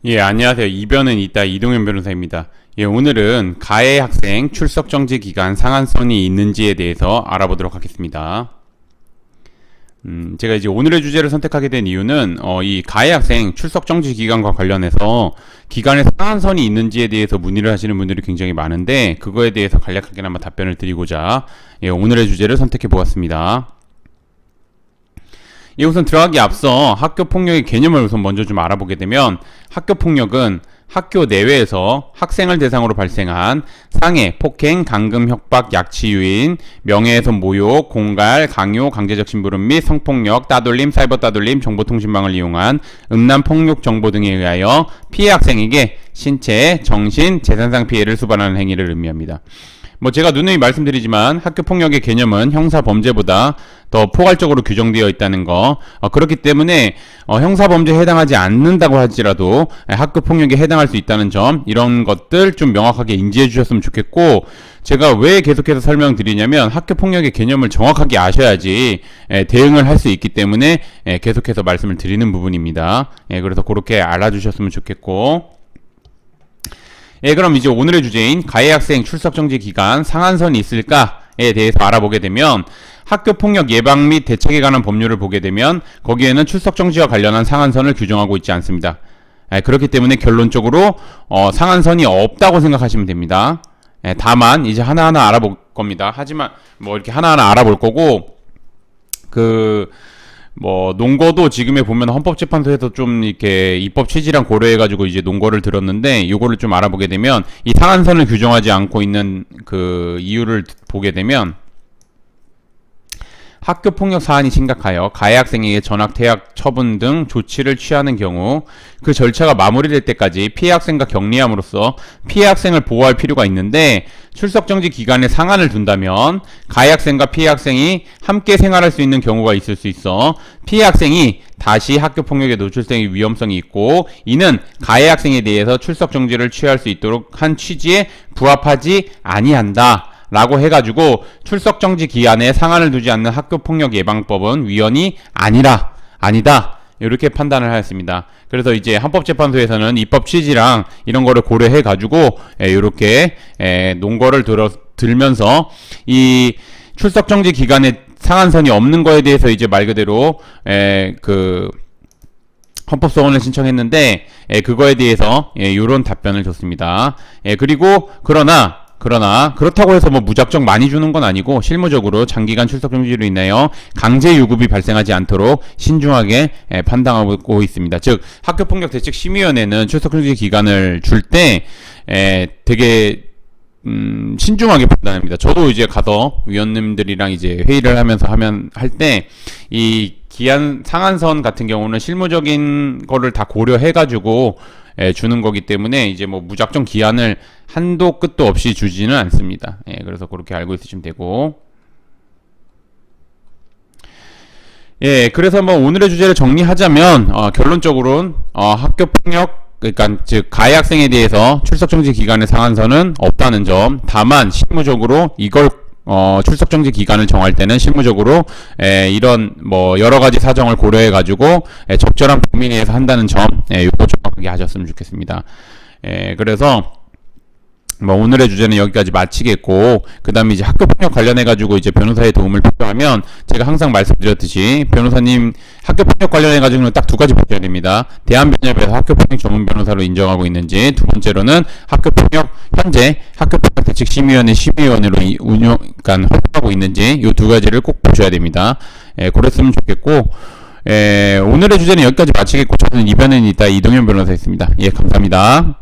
예, 안녕하세요. 이변은 있다 이동현 변호사입니다. 예, 오늘은 가해 학생 출석 정지 기간 상한선이 있는지에 대해서 알아보도록 하겠습니다. 제가 이제 오늘의 주제를 선택하게 된 이유는 이 가해 학생 출석 정지 기간과 관련해서 기간에 상한선이 있는지에 대해서 문의를 하시는 분들이 굉장히 많은데, 그거에 대해서 간략하게나마 답변을 드리고자 오늘의 주제를 선택해 보았습니다. 우선 들어가기 앞서 학교폭력의 개념을 우선 먼저 좀 알아보게 되면, 학교폭력은 학교 내외에서 학생을 대상으로 발생한 상해, 폭행, 감금, 협박, 약취, 유인, 명예훼손, 모욕, 공갈, 강요, 강제적 심부름 및 성폭력, 따돌림, 사이버 따돌림, 정보통신망을 이용한 음란 폭력 정보 등에 의하여 피해 학생에게 신체, 정신, 재산상 피해를 수반하는 행위를 의미합니다. 제가 누누이 말씀드리지만 학교폭력의 개념은 형사범죄보다 더 포괄적으로 규정되어 있다는 거, 그렇기 때문에 형사범죄에 해당하지 않는다고 할지라도 학교폭력에 해당할 수 있다는 점, 이런 것들 좀 명확하게 인지해 주셨으면 좋겠고, 제가 왜 계속해서 설명드리냐면 학교폭력의 개념을 정확하게 아셔야지 대응을 할 수 있기 때문에 계속해서 말씀을 드리는 부분입니다. 그래서 그렇게 알아주셨으면 좋겠고, 그럼 이제 오늘의 주제인 가해 학생 출석 정지 기간 상한선이 있을까에 대해서 알아보게 되면, 학교폭력 예방 및 대책에 관한 법률을 보게 되면 거기에는 출석 정지와 관련한 상한선을 규정하고 있지 않습니다. 그렇기 때문에 결론적으로 상한선이 없다고 생각하시면 됩니다. 다만 이제 하나하나 알아볼 겁니다. 하지만 이렇게 하나하나 알아볼 거고, 논거도 지금에 보면 헌법재판소에서 좀 이렇게 입법 취지랑 고려해가지고 이제 논거를 들었는데, 요거를 좀 알아보게 되면 이 상한선을 규정하지 않고 있는 그 이유를 보게 되면, 학교폭력 사안이 심각하여 가해 학생에게 전학, 퇴학, 처분 등 조치를 취하는 경우 그 절차가 마무리될 때까지 피해 학생과 격리함으로써 피해 학생을 보호할 필요가 있는데, 출석 정지 기간에 상한을 둔다면 가해 학생과 피해 학생이 함께 생활할 수 있는 경우가 있을 수 있어 피해 학생이 다시 학교폭력에 노출될 위험성이 있고, 이는 가해 학생에 대해서 출석 정지를 취할 수 있도록 한 취지에 부합하지 아니한다 라고 해가지고 출석 정지 기한에 상한을 두지 않는 학교폭력 예방법은 위헌이 아니다 이렇게 판단을 하였습니다. 그래서 이제 헌법재판소에서는 입법 취지랑 이런 거를 고려해가지고 이렇게 논거를 들면서 이 출석 정지 기간에 상한선이 없는 거에 대해서 이제 말 그대로 헌법소원을 신청했는데, 그거에 대해서 이런 답변을 줬습니다. 그리고 그러나 그렇다고 해서 무작정 많이 주는 건 아니고, 실무적으로 장기간 출석 정지로 인하여 강제 유급이 발생하지 않도록 신중하게 판단하고 있습니다. 즉, 학교폭력 대책심의위원회는 출석 정지 기간을 줄 때 되게 신중하게 판단합니다. 저도 이제 가서 위원님들이랑 이제 회의를 하면서 할 때 이 기한 상한선 같은 경우는 실무적인 거를 다 고려해가지고 주는 거기 때문에 이제 무작정 기한을 한도 끝도 없이 주지는 않습니다. 그래서 그렇게 알고 있으시면 되고, 그래서 오늘의 주제를 정리하자면 결론적으로는 학교폭력, 그러니까 즉 가해 학생에 대해서 출석 정지 기간의 상한선은 없다는 점, 다만 실무적으로 이걸 출석 정지 기간을 정할 때는 실무적으로 이런 여러 가지 사정을 고려해 가지고 적절한 범위 내에서 한다는 점, 요거 정확하게 하셨으면 좋겠습니다. 그래서 오늘의 주제는 여기까지 마치겠고, 그 다음에 이제 학교폭력 관련해가지고 이제 변호사의 도움을 필요하면 제가 항상 말씀드렸듯이 변호사님 학교폭력 관련해가지고는 딱 두 가지 보셔야 됩니다. 대한변협에서 학교폭력 전문 변호사로 인정하고 있는지, 두 번째로는 현재 학교폭력 대책심의위원회 심의위원으로 활동하고 있는지, 이 두 가지를 꼭 보셔야 됩니다. 그랬으면 좋겠고, 오늘의 주제는 여기까지 마치겠고, 저는 이변은 있다 이동현 변호사였습니다. 감사합니다.